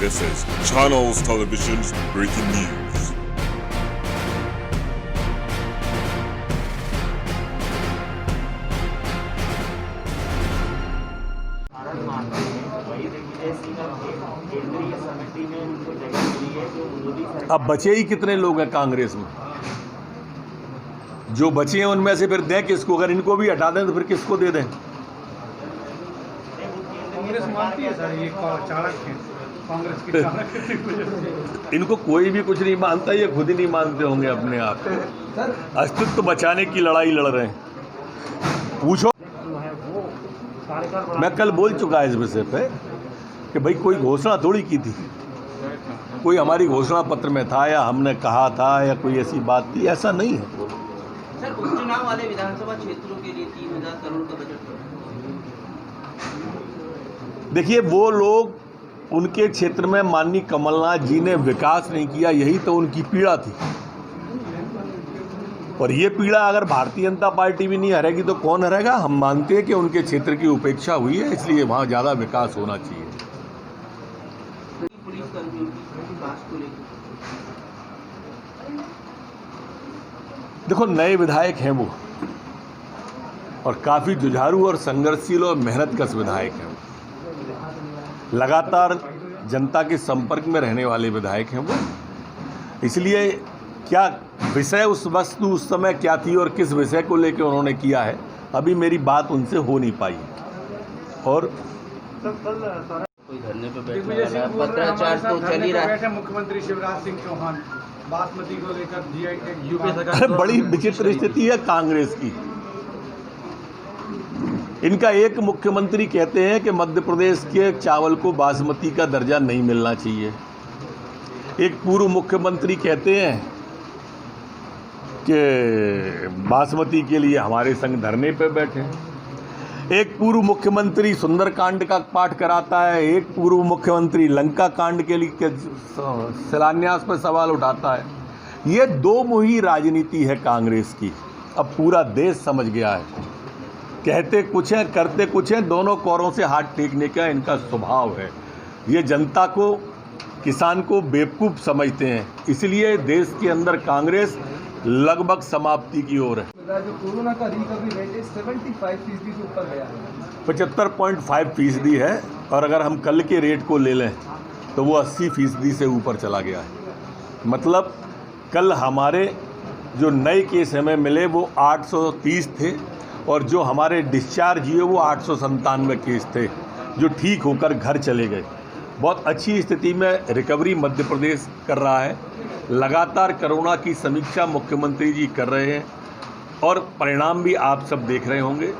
This is Channels Television's breaking news. अब बचे ही कितने लोग हैं कांग्रेस में? जो बचे हैं उनमें से फिर दें किसको? अगर इनको भी हटा दें तो फिर किसको दे दें? कांग्रेस मानती है सर ये चाणक्य है, कांग्रेस की चाणक्य। इनको कोई भी कुछ नहीं मानता, ये खुद ही नहीं मानते होंगे अपने आप। अस्तित्व बचाने की लड़ाई लड़ रहे हैं। पूछो, मैं कल बोल चुका इस विषय पे कि भाई कोई घोषणा थोड़ी की थी, कोई हमारी घोषणा पत्र में था या हमने कहा था या कोई ऐसी बात थी, ऐसा नहीं है। सर, उपचुनाव वाले विधानसभा क्षेत्रों के लिए 3000 करोड़ का बजट। देखिए, वो लोग उनके क्षेत्र में माननीय कमलनाथ जी ने विकास नहीं किया, यही तो उनकी पीड़ा थी। और ये पीड़ा अगर भारतीय जनता पार्टी भी नहीं हरेगी तो कौन हरेगा? हम मानते हैं कि उनके क्षेत्र की उपेक्षा हुई है, इसलिए वहाँ ज़्यादा विकास होना चाहिए। पुलिस कर्मियों की बात को लेकर देखो, नए विधायक हैं वो, और काफ़ी जुझारू और संघर्षशील और मेहनतकश विधायक हैं। लगातार जनता के संपर्क में रहने वाले विधायक हैं वो, इसलिए क्या विषय उस समय क्या थी और किस विषय को लेकर उन्होंने किया है, अभी मेरी बात उनसे हो नहीं पाई। और कोई धरने पे बैठने वाला है, पत्राचार तो चल ही रहा है। मुख्यमंत्री शिवराज सिंह चौहान बासमती को लेकर जीआई यूपी अरे सरकार बड़ी विचित्र स्थिति है कांग्रेस की। इनका एक मुख्यमंत्री कहते हैं कि मध्य प्रदेश के चावल को बासमती का दर्जा नहीं मिलना चाहिए। एक पूर्व मुख्यमंत्री कहते हैं कि बासमती के लिए हमारे संग धरने पे बैठे। एक पूर्व मुख्यमंत्री सुंदरकांड का पाठ कराता है, एक पूर्व मुख्यमंत्री लंका कांड के लिए शिलान्यास पर सवाल उठाता है। ये दो मुही राजनीति है कांग्रेस की, अब पूरा देश समझ गया है। कहते कुछ हैं, करते कुछ हैं, दोनों कोरों से हाथ टेकने का इनका स्वभाव है। ये जनता को, किसान को बेवकूफ़ समझते हैं, इसलिए देश के अंदर कांग्रेस लगभग समाप्ति की ओर है। जो कोरोना का रिकवरी रेट है 75% से ऊपर गया है, 75.5% है, और अगर हम कल के रेट को ले लें तो वो 80% से ऊपर चला गया है। मतलब कल हमारे जो नए केस हमें मिले वो 830 थे, और जो हमारे डिस्चार्ज हुए वो 897 केस थे जो ठीक होकर घर चले गए। बहुत अच्छी स्थिति में रिकवरी मध्य प्रदेश कर रहा है। लगातार कोरोना की समीक्षा मुख्यमंत्री जी कर रहे हैं, और परिणाम भी आप सब देख रहे होंगे।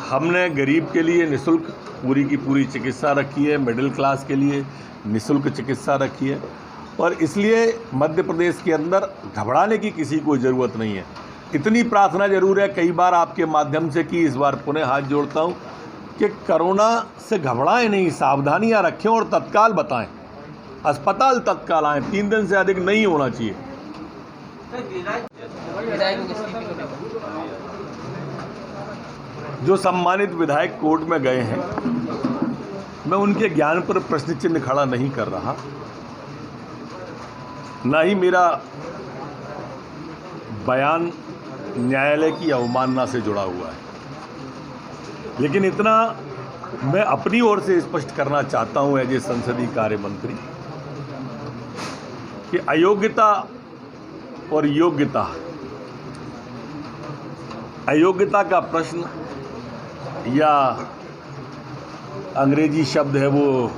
हमने गरीब के लिए निःशुल्क पूरी की पूरी चिकित्सा रखी है, मिडिल क्लास के लिए निःशुल्क चिकित्सा रखी है, और इसलिए मध्य प्रदेश के अंदर घबराने की किसी को ज़रूरत नहीं है। इतनी प्रार्थना जरूर है, कई बार आपके माध्यम से कि इस बार पुनः हाथ जोड़ता हूँ कि कोरोना से घबराएं नहीं, सावधानियाँ रखें और तत्काल बताएं। अस्पताल तत्काल आएँ, 3 दिन से अधिक नहीं होना चाहिए। जो सम्मानित विधायक कोर्ट में गए हैं, मैं उनके ज्ञान पर प्रश्न चिन्ह खड़ा नहीं कर रहा, ना ही मेरा बयान न्यायालय की अवमानना से जुड़ा हुआ है। लेकिन इतना मैं अपनी ओर से स्पष्ट करना चाहता हूं एज ए संसदीय कार्य मंत्री कि अयोग्यता और अयोग्यता का प्रश्न, या अंग्रेजी शब्द है वो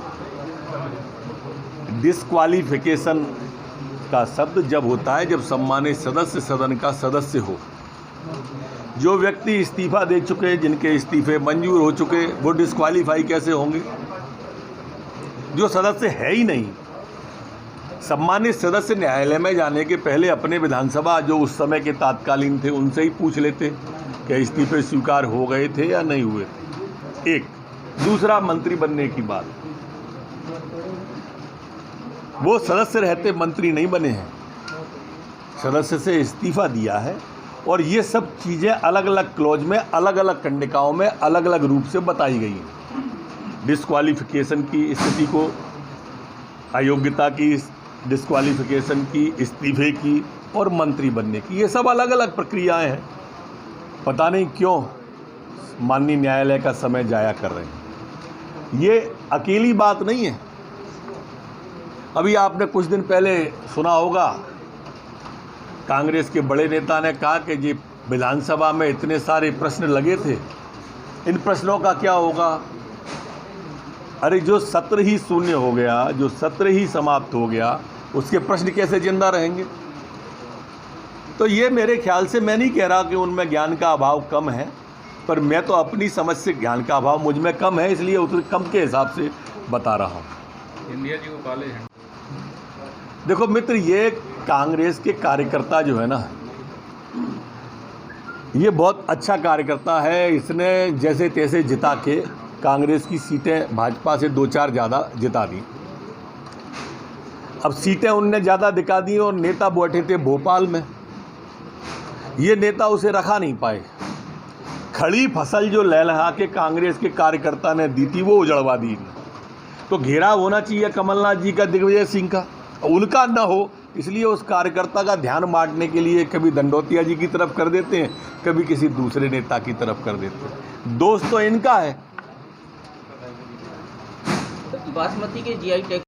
डिस्क्वालिफिकेशन का शब्द, जब होता है जब सम्मानित सदस्य सदन का सदस्य हो। जो व्यक्ति इस्तीफा दे चुके, जिनके इस्तीफे मंजूर हो चुके, वो डिस्क्वालीफाई कैसे होंगे? जो सदस्य है ही नहीं। सम्मानित सदस्य न्यायालय में जाने के पहले अपने विधानसभा जो उस समय के तात्कालीन थे उनसे ही पूछ लेते कि इस्तीफे स्वीकार हो गए थे या नहीं हुए थे। एक दूसरा, मंत्री बनने की बात, वो सदस्य रहते मंत्री नहीं बने हैं, सदस्य से इस्तीफा दिया है, और ये सब चीज़ें अलग अलग क्लॉज में, अलग अलग कंडिकाओं में अलग अलग रूप से बताई गई हैं। डिस्क्वालिफिकेशन की स्थिति को अयोग्यता की, डिस्क्वालिफिकेशन की, इस्तीफे की और मंत्री बनने की। ये सब अलग अलग प्रक्रियाएं हैं। पता नहीं क्यों माननीय न्यायालय का समय जाया कर रहे हैं। ये अकेली बात नहीं है। अभी आपने कुछ दिन पहले सुना होगा, कांग्रेस के बड़े नेता ने कहा कि जी विधानसभा में इतने सारे प्रश्न लगे थे, इन प्रश्नों का क्या होगा। अरे जो सत्र ही शून्य हो गया, जो सत्र ही समाप्त हो गया, उसके प्रश्न कैसे जिंदा रहेंगे। तो ये मेरे ख्याल से, मैं नहीं कह रहा कि उनमें ज्ञान का अभाव कम है, पर मैं तो अपनी समझ से ज्ञान का अभाव मुझ में कम है, इसलिए उतने कम के हिसाब से बता रहा हूँ। इंडिया जी को पाले हैं। देखो मित्र, ये कांग्रेस के कार्यकर्ता जो है ना, ये बहुत अच्छा कार्यकर्ता है। इसने जैसे तैसे जिता के कांग्रेस की सीटें भाजपा से 2-4 ज़्यादा जिता दी। अब सीटें उनने ज़्यादा दिखा दी और नेता बैठे थे भोपाल में, ये नेता उसे रखा नहीं पाए। खड़ी फसल जो लहलहा के कांग्रेस के कार्यकर्ता ने दी थी, वो उजड़वा दी। तो घेराव होना चाहिए कमलनाथ जी का दिग्विजय सिंह का, उनका न हो, इसलिए उस कार्यकर्ता का ध्यान बांटने के लिए कभी दंडोतिया जी की तरफ कर देते हैं, कभी किसी दूसरे नेता की तरफ कर देते हैं। दोस्त तो इनका है। बासमती के जीआई टैग